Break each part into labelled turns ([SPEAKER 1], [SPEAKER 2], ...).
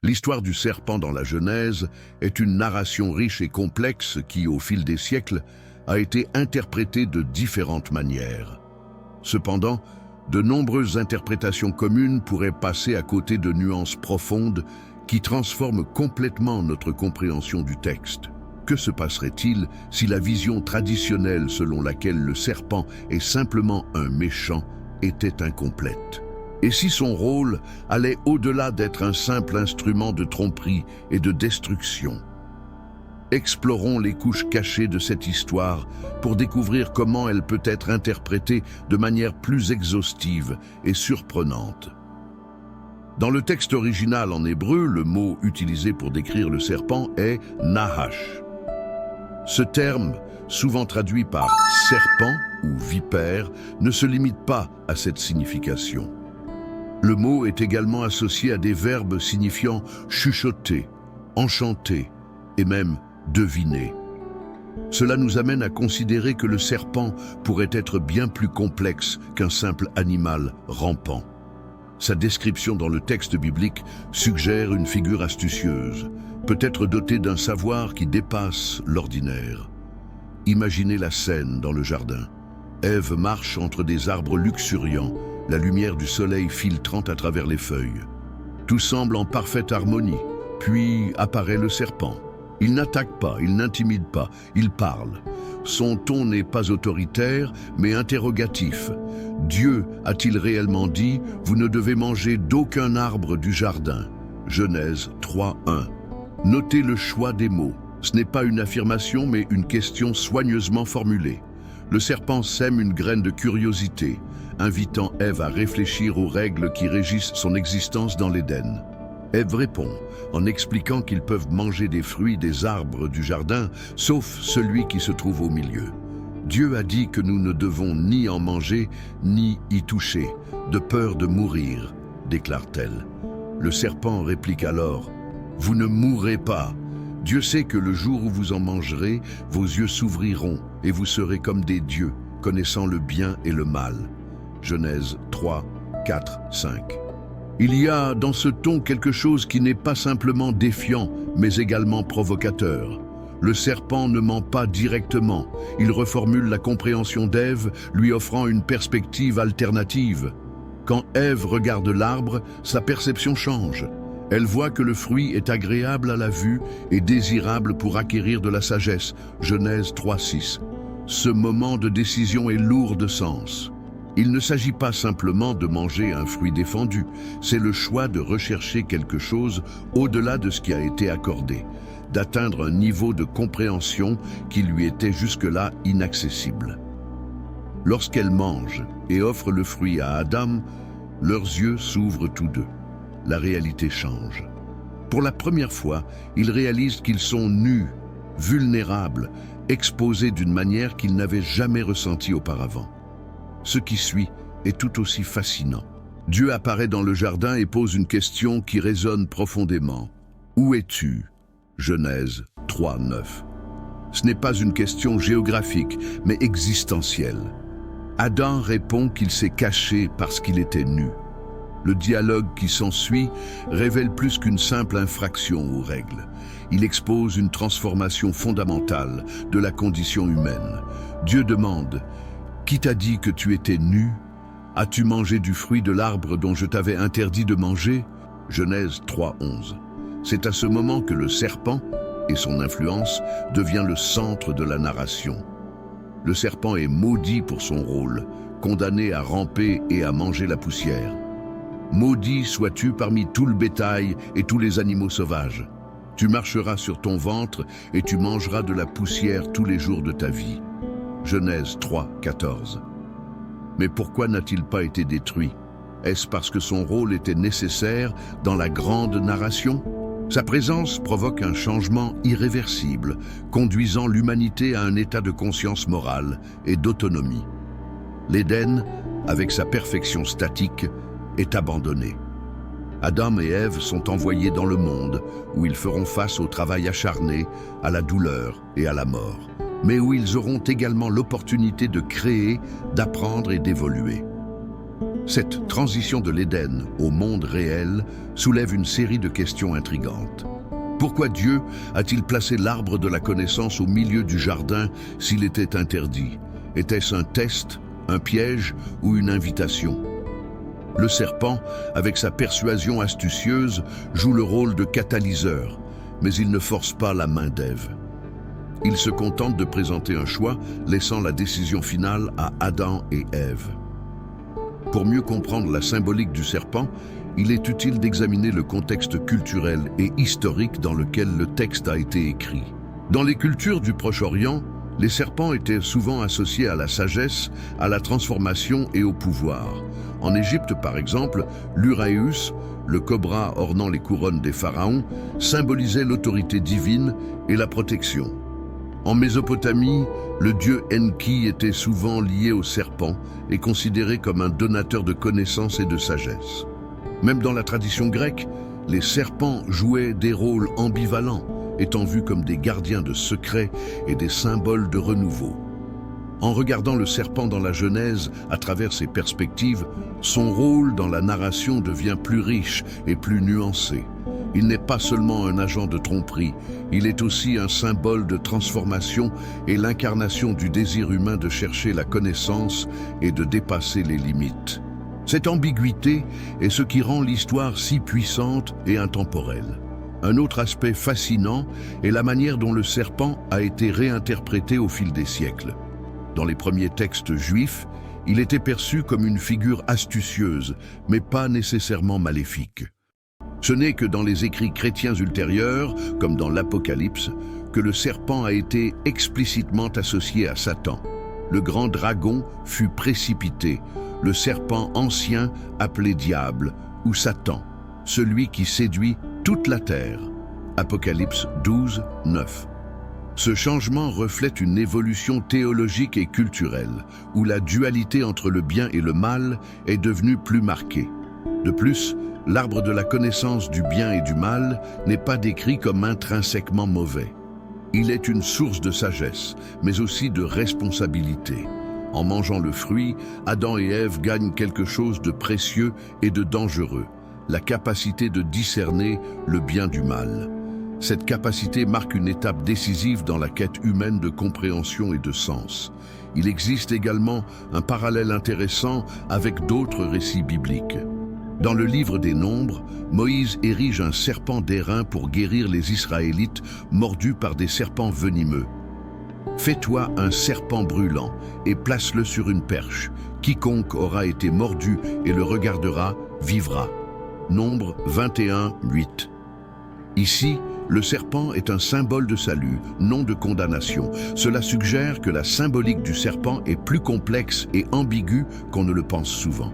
[SPEAKER 1] L'histoire du serpent dans la Genèse est une narration riche et complexe qui, au fil des siècles, a été interprétée de différentes manières. Cependant, de nombreuses interprétations communes pourraient passer à côté de nuances profondes qui transforment complètement notre compréhension du texte. Que se passerait-il si la vision traditionnelle selon laquelle le serpent est simplement un méchant était incomplète? Et si son rôle allait au-delà d'être un simple instrument de tromperie et de destruction? Explorons les couches cachées de cette histoire pour découvrir comment elle peut être interprétée de manière plus exhaustive et surprenante. Dans le texte original en hébreu, le mot utilisé pour décrire le serpent est « nahash ». Ce terme, souvent traduit par « serpent » ou « vipère », ne se limite pas à cette signification. Le mot est également associé à des verbes signifiant chuchoter, enchanter et même deviner. Cela nous amène à considérer que le serpent pourrait être bien plus complexe qu'un simple animal rampant. Sa description dans le texte biblique suggère une figure astucieuse, peut-être dotée d'un savoir qui dépasse l'ordinaire. Imaginez la scène dans le jardin. Ève marche entre des arbres luxuriants, la lumière du soleil filtrant à travers les feuilles. Tout semble en parfaite harmonie, puis apparaît le serpent. Il n'attaque pas, il n'intimide pas, il parle. Son ton n'est pas autoritaire, mais interrogatif. Dieu a-t-il réellement dit « Vous ne devez manger d'aucun arbre du jardin » Genèse 3:1. Notez le choix des mots. Ce n'est pas une affirmation, mais une question soigneusement formulée. Le serpent sème une graine de curiosité, invitant Ève à réfléchir aux règles qui régissent son existence dans l'Éden. Ève répond en expliquant qu'ils peuvent manger des fruits des arbres du jardin, sauf celui qui se trouve au milieu. Dieu a dit que nous ne devons ni en manger, ni y toucher, de peur de mourir, déclare-t-elle. Le serpent réplique alors, « Vous ne mourrez pas. Dieu sait que le jour où vous en mangerez, vos yeux s'ouvriront et vous serez comme des dieux, connaissant le bien et le mal. » Genèse 3, 4, 5. Il y a dans ce ton quelque chose qui n'est pas simplement défiant, mais également provocateur. Le serpent ne ment pas directement, il reformule la compréhension d'Ève, lui offrant une perspective alternative. Quand Ève regarde l'arbre, sa perception change. Elle voit que le fruit est agréable à la vue et désirable pour acquérir de la sagesse. Genèse 3:6. Ce moment de décision est lourd de sens. Il ne s'agit pas simplement de manger un fruit défendu, c'est le choix de rechercher quelque chose au-delà de ce qui a été accordé, d'atteindre un niveau de compréhension qui lui était jusque-là inaccessible. Lorsqu'elle mange et offre le fruit à Adam, leurs yeux s'ouvrent tous deux. La réalité change. Pour la première fois, ils réalisent qu'ils sont nus, vulnérables, exposés d'une manière qu'ils n'avaient jamais ressentie auparavant. Ce qui suit est tout aussi fascinant. Dieu apparaît dans le jardin et pose une question qui résonne profondément. « Où es-tu » Genèse 3:9. Ce n'est pas une question géographique, mais existentielle. Adam répond qu'il s'est caché parce qu'il était nu. Le dialogue qui s'ensuit révèle plus qu'une simple infraction aux règles. Il expose une transformation fondamentale de la condition humaine. Dieu demande « Qui t'a dit que tu étais nu? As-tu mangé du fruit de l'arbre dont je t'avais interdit de manger » Genèse 3:11. C'est à ce moment que le serpent et son influence devient le centre de la narration. Le serpent est maudit pour son rôle, condamné à ramper et à manger la poussière. Maudit sois-tu parmi tout le bétail et tous les animaux sauvages. Tu marcheras sur ton ventre et tu mangeras de la poussière tous les jours de ta vie. Genèse 3:14. Mais pourquoi n'a-t-il pas été détruit? Est-ce parce que son rôle était nécessaire dans la grande narration? Sa présence provoque un changement irréversible, conduisant l'humanité à un état de conscience morale et d'autonomie. L'Éden, avec sa perfection statique, est abandonné. Adam et Ève sont envoyés dans le monde, où ils feront face au travail acharné, à la douleur et à la mort, mais où ils auront également l'opportunité de créer, d'apprendre et d'évoluer. Cette transition de l'Éden au monde réel soulève une série de questions intrigantes. Pourquoi Dieu a-t-il placé l'arbre de la connaissance au milieu du jardin s'il était interdit? Était-ce un test, un piège ou une invitation? Le serpent, avec sa persuasion astucieuse, joue le rôle de catalyseur, mais il ne force pas la main d'Ève. Il se contente de présenter un choix, laissant la décision finale à Adam et Ève. Pour mieux comprendre la symbolique du serpent, il est utile d'examiner le contexte culturel et historique dans lequel le texte a été écrit. Dans les cultures du Proche-Orient, les serpents étaient souvent associés à la sagesse, à la transformation et au pouvoir. En Égypte, par exemple, l'Uraeus, le cobra ornant les couronnes des pharaons, symbolisait l'autorité divine et la protection. En Mésopotamie, le dieu Enki était souvent lié au serpent et considéré comme un donateur de connaissances et de sagesse. Même dans la tradition grecque, les serpents jouaient des rôles ambivalents, étant vus comme des gardiens de secrets et des symboles de renouveau. En regardant le serpent dans la Genèse à travers ses perspectives, son rôle dans la narration devient plus riche et plus nuancé. Il n'est pas seulement un agent de tromperie, il est aussi un symbole de transformation et l'incarnation du désir humain de chercher la connaissance et de dépasser les limites. Cette ambiguïté est ce qui rend l'histoire si puissante et intemporelle. Un autre aspect fascinant est la manière dont le serpent a été réinterprété au fil des siècles. Dans les premiers textes juifs, il était perçu comme une figure astucieuse, mais pas nécessairement maléfique. Ce n'est que dans les écrits chrétiens ultérieurs, comme dans l'Apocalypse, que le serpent a été explicitement associé à Satan. Le grand dragon fut précipité, le serpent ancien appelé diable ou Satan, celui qui séduit toute la terre. Apocalypse 12, 9. Ce changement reflète une évolution théologique et culturelle, où la dualité entre le bien et le mal est devenue plus marquée. De plus, l'arbre de la connaissance du bien et du mal n'est pas décrit comme intrinsèquement mauvais. Il est une source de sagesse, mais aussi de responsabilité. En mangeant le fruit, Adam et Ève gagnent quelque chose de précieux et de dangereux, la capacité de discerner le bien du mal. Cette capacité marque une étape décisive dans la quête humaine de compréhension et de sens. Il existe également un parallèle intéressant avec d'autres récits bibliques. Dans le livre des Nombres, Moïse érige un serpent d'airain pour guérir les Israélites mordus par des serpents venimeux. « Fais-toi un serpent brûlant et place-le sur une perche. Quiconque aura été mordu et le regardera, vivra. » Nombres 21, 8. Ici, le serpent est un symbole de salut, non de condamnation. Cela suggère que la symbolique du serpent est plus complexe et ambiguë qu'on ne le pense souvent.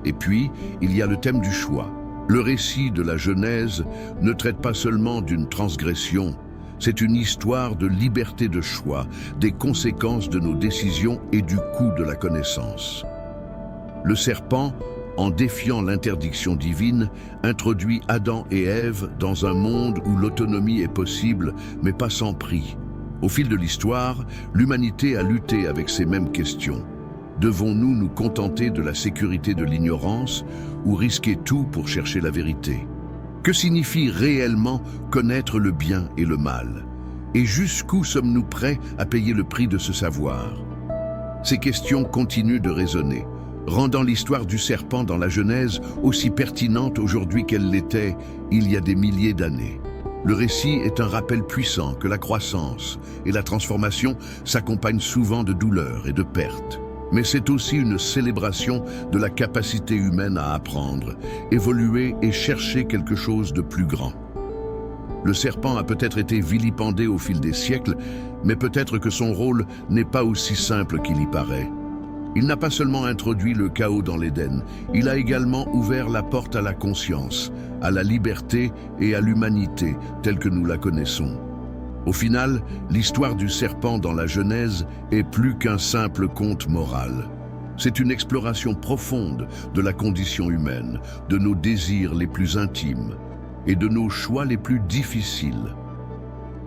[SPEAKER 1] Et puis, il y a le thème du choix. Le récit de la Genèse ne traite pas seulement d'une transgression, c'est une histoire de liberté de choix, des conséquences de nos décisions et du coût de la connaissance. Le serpent, en défiant l'interdiction divine, introduit Adam et Ève dans un monde où l'autonomie est possible, mais pas sans prix. Au fil de l'histoire, l'humanité a lutté avec ces mêmes questions. Devons-nous nous contenter de la sécurité de l'ignorance ou risquer tout pour chercher la vérité? Que signifie réellement connaître le bien et le mal? Et jusqu'où sommes-nous prêts à payer le prix de ce savoir? Ces questions continuent de résonner, rendant l'histoire du serpent dans la Genèse aussi pertinente aujourd'hui qu'elle l'était il y a des milliers d'années. Le récit est un rappel puissant que la croissance et la transformation s'accompagnent souvent de douleurs et de pertes. Mais c'est aussi une célébration de la capacité humaine à apprendre, évoluer et chercher quelque chose de plus grand. Le serpent a peut-être été vilipendé au fil des siècles, mais peut-être que son rôle n'est pas aussi simple qu'il y paraît. Il n'a pas seulement introduit le chaos dans l'Éden, il a également ouvert la porte à la conscience, à la liberté et à l'humanité telle que nous la connaissons. Au final, l'histoire du serpent dans la Genèse est plus qu'un simple conte moral. C'est une exploration profonde de la condition humaine, de nos désirs les plus intimes et de nos choix les plus difficiles.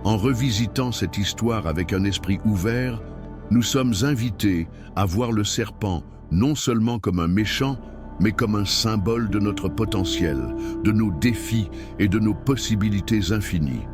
[SPEAKER 1] En revisitant cette histoire avec un esprit ouvert, nous sommes invités à voir le serpent non seulement comme un méchant, mais comme un symbole de notre potentiel, de nos défis et de nos possibilités infinies.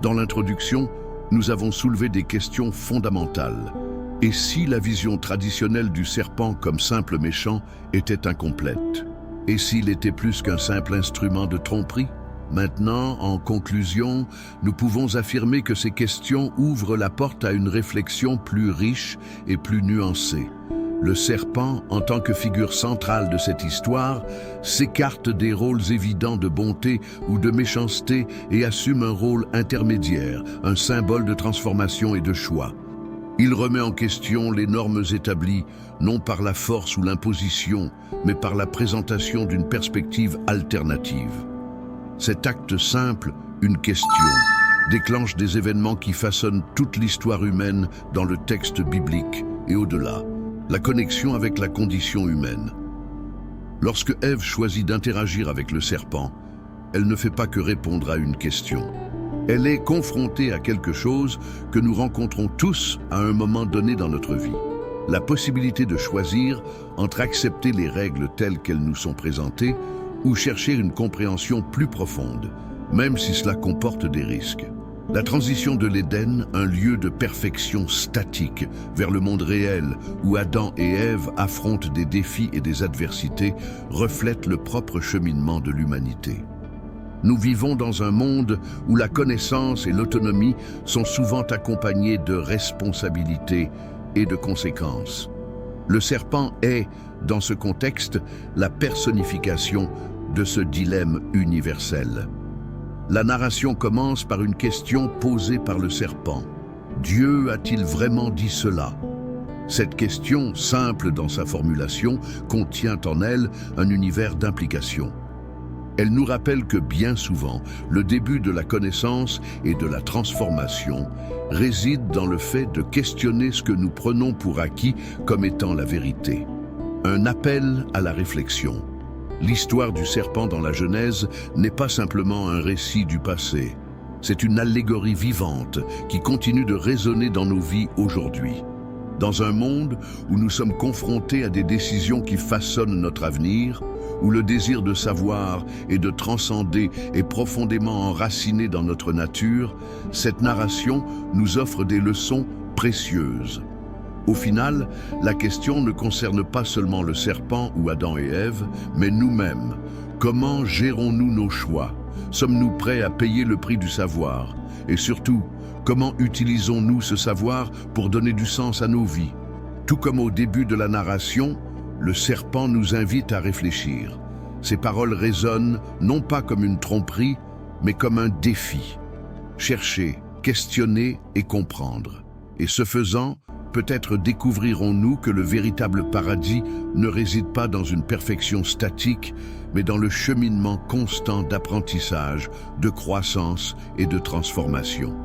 [SPEAKER 1] Dans l'introduction, nous avons soulevé des questions fondamentales. Et si la vision traditionnelle du serpent comme simple méchant était incomplète? Et s'il était plus qu'un simple instrument de tromperie? Maintenant, en conclusion, nous pouvons affirmer que ces questions ouvrent la porte à une réflexion plus riche et plus nuancée. Le serpent, en tant que figure centrale de cette histoire, s'écarte des rôles évidents de bonté ou de méchanceté et assume un rôle intermédiaire, un symbole de transformation et de choix. Il remet en question les normes établies, non par la force ou l'imposition, mais par la présentation d'une perspective alternative. Cet acte simple, une question, déclenche des événements qui façonnent toute l'histoire humaine dans le texte biblique et au-delà, la connexion avec la condition humaine. Lorsque Ève choisit d'interagir avec le serpent, elle ne fait pas que répondre à une question. Elle est confrontée à quelque chose que nous rencontrons tous à un moment donné dans notre vie. La possibilité de choisir entre accepter les règles telles qu'elles nous sont présentées ou chercher une compréhension plus profonde, même si cela comporte des risques. La transition de l'Éden, un lieu de perfection statique, vers le monde réel où Adam et Ève affrontent des défis et des adversités, reflète le propre cheminement de l'humanité. Nous vivons dans un monde où la connaissance et l'autonomie sont souvent accompagnées de responsabilités et de conséquences. Le serpent est, dans ce contexte, la personnification de ce dilemme universel. La narration commence par une question posée par le serpent. Dieu a-t-il vraiment dit cela? Cette question, simple dans sa formulation, contient en elle un univers d'implications. Elle nous rappelle que bien souvent, le début de la connaissance et de la transformation réside dans le fait de questionner ce que nous prenons pour acquis comme étant la vérité. Un appel à la réflexion. L'histoire du serpent dans la Genèse n'est pas simplement un récit du passé. C'est une allégorie vivante qui continue de résonner dans nos vies aujourd'hui. Dans un monde où nous sommes confrontés à des décisions qui façonnent notre avenir, où le désir de savoir et de transcender est profondément enraciné dans notre nature, cette narration nous offre des leçons précieuses. Au final, la question ne concerne pas seulement le serpent ou Adam et Ève, mais nous-mêmes. Comment gérons-nous nos choix? Sommes-nous prêts à payer le prix du savoir? Et surtout, comment utilisons-nous ce savoir pour donner du sens à nos vies? Tout comme au début de la narration, le serpent nous invite à réfléchir. Ses paroles résonnent non pas comme une tromperie, mais comme un défi. Chercher, questionner et comprendre. Et ce faisant, peut-être découvrirons-nous que le véritable paradis ne réside pas dans une perfection statique, mais dans le cheminement constant d'apprentissage, de croissance et de transformation.